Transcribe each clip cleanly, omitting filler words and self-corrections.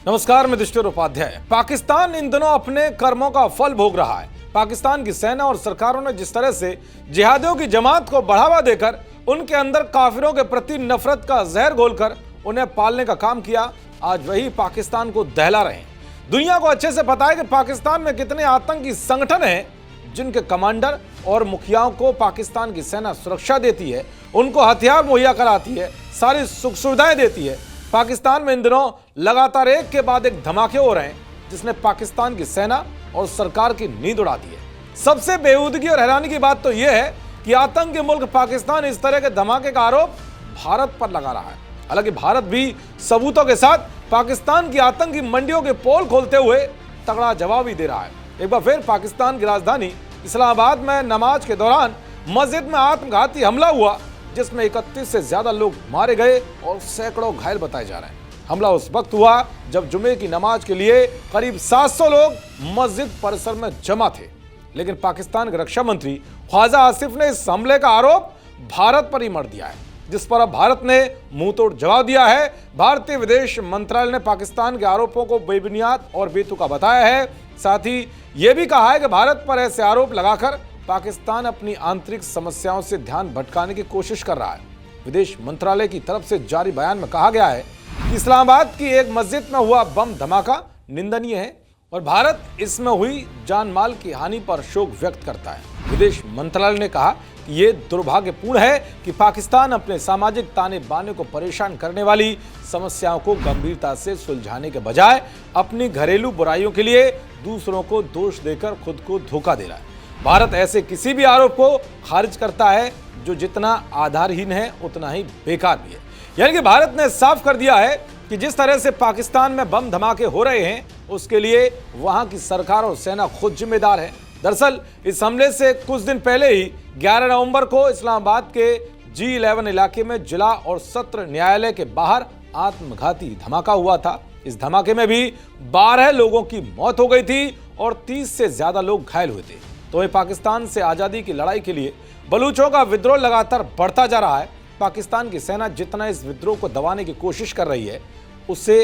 नमस्कार, मैं दुष्टर उपाध्याय। पाकिस्तान इन दिनों अपने कर्मों का फल भोग रहा है। पाकिस्तान की सेना और सरकारों ने जिस तरह से जिहादियों की जमात को बढ़ावा देकर उनके अंदर काफिरों के प्रति नफरत का जहर घोलकर उन्हें पालने का काम किया, आज वही पाकिस्तान को दहला रहे हैं। दुनिया को अच्छे से पता है कि पाकिस्तान में कितने आतंकी संगठन हैं जिनके कमांडर और मुखियाओं को पाकिस्तान की सेना सुरक्षा देती है, उनको हथियार मुहैया कराती है, सारी सुख सुविधाएं देती है। पाकिस्तान में इन दिनों लगातार एक के बाद एक धमाके हो रहे हैं जिसने पाकिस्तान की सेना और सरकार की नींद उड़ा दी है। सबसे बेहूदगी और हैरानी की बात तो यह है कि आतंकी मुल्क पाकिस्तान इस तरह के धमाके का आरोप भारत पर लगा रहा है। हालांकि भारत भी सबूतों के साथ पाकिस्तान की आतंकी मंडियों के पोल खोलते हुए तगड़ा जवाब ही दे रहा है। एक बार फिर पाकिस्तान की राजधानी इस्लामाबाद में नमाज के दौरान मस्जिद में आत्मघाती हमला हुआ जिसमें 31 से ज्यादा लोग मारे गए और सैकड़ों घायल बताए जा रहे हैं। हमला उस वक्त हुआ जब जुमे की नमाज के लिए करीब 700 लोग मस्जिद परिसर में जमा थे, लेकिन पाकिस्तान के रक्षा मंत्री ख्वाजा आसिफ ने इस हमले का आरोप भारत पर ही मढ़ दिया है, जिस पर अब भारत ने मुंह तोड़ जवाब दिया है। भारतीय विदेश मंत्रालय ने पाकिस्तान के आरोपों को बेबुनियाद और बेतुका बताया है। साथ ही यह भी कहा है कि भारत पर ऐसे आरोप लगाकर पाकिस्तान अपनी आंतरिक समस्याओं से ध्यान भटकाने की कोशिश कर रहा है। विदेश मंत्रालय की तरफ से जारी बयान में कहा गया है कि इस्लामाबाद की एक मस्जिद में हुआ बम धमाका निंदनीय है और भारत इसमें हुई जान माल की हानि पर शोक व्यक्त करता है। विदेश मंत्रालय ने कहा कि यह दुर्भाग्यपूर्ण है कि पाकिस्तान अपने सामाजिक ताने बाने को परेशान करने वाली समस्याओं को गंभीरता से सुलझाने के बजाय अपनी घरेलू बुराइयों के लिए दूसरों को दोष देकर खुद को धोखा दे रहा है। भारत ऐसे किसी भी आरोप को खारिज करता है जो जितना आधारहीन है उतना ही बेकार भी है। यानी कि भारत ने साफ कर दिया है कि जिस तरह से पाकिस्तान में बम धमाके हो रहे हैं उसके लिए वहां की सरकार और सेना खुद जिम्मेदार है। दरअसल इस हमले से कुछ दिन पहले ही 11 नवंबर को इस्लामाबाद के G11 इलाके में जिला और सत्र न्यायालय के बाहर आत्मघाती धमाका हुआ था। इस धमाके में भी 12 लोगों की मौत हो गई थी और 30 से ज्यादा लोग घायल हुए थे। तो वही पाकिस्तान से आजादी की लड़ाई के लिए बलूचों का विद्रोह लगातार बढ़ता जा रहा है। पाकिस्तान की सेना जितना इस विद्रोह को दबाने की कोशिश कर रही है उससे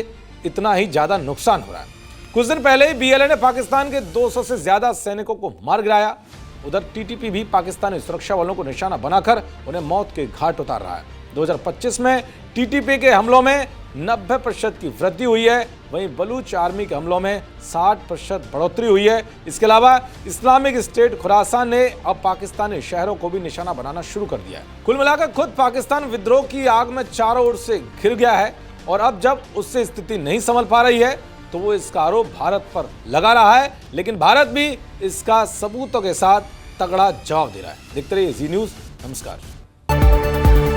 इतना ही ज्यादा नुकसान हो रहा है। कुछ दिन पहले ही BLA ने पाकिस्तान के 200 से ज्यादा सैनिकों को मार गिराया। उधर TTP भी पाकिस्तानी सुरक्षा वालों को निशाना बनाकर उन्हें मौत के घाट उतार रहा है। 2025 में TTP के हमलों में 90% की वृद्धि हुई है, वहीं बलूच आर्मी के हमलों में 60% बढ़ोतरी हुई है। इसके अलावा इस्लामिक स्टेट खुरासान ने अब पाकिस्तानी शहरों को भी निशाना बनाना शुरू कर दिया है। कुल मिलाकर खुद पाकिस्तान विद्रोह की आग में चारों ओर से घिर गया है और अब जब उससे स्थिति नहीं संभल पा रही है तो वो इसका आरोप भारत पर लगा रहा है, लेकिन भारत भी इसका सबूतों के साथ तगड़ा जवाब दे रहा है। देखते रहिए जी न्यूज़। नमस्कार।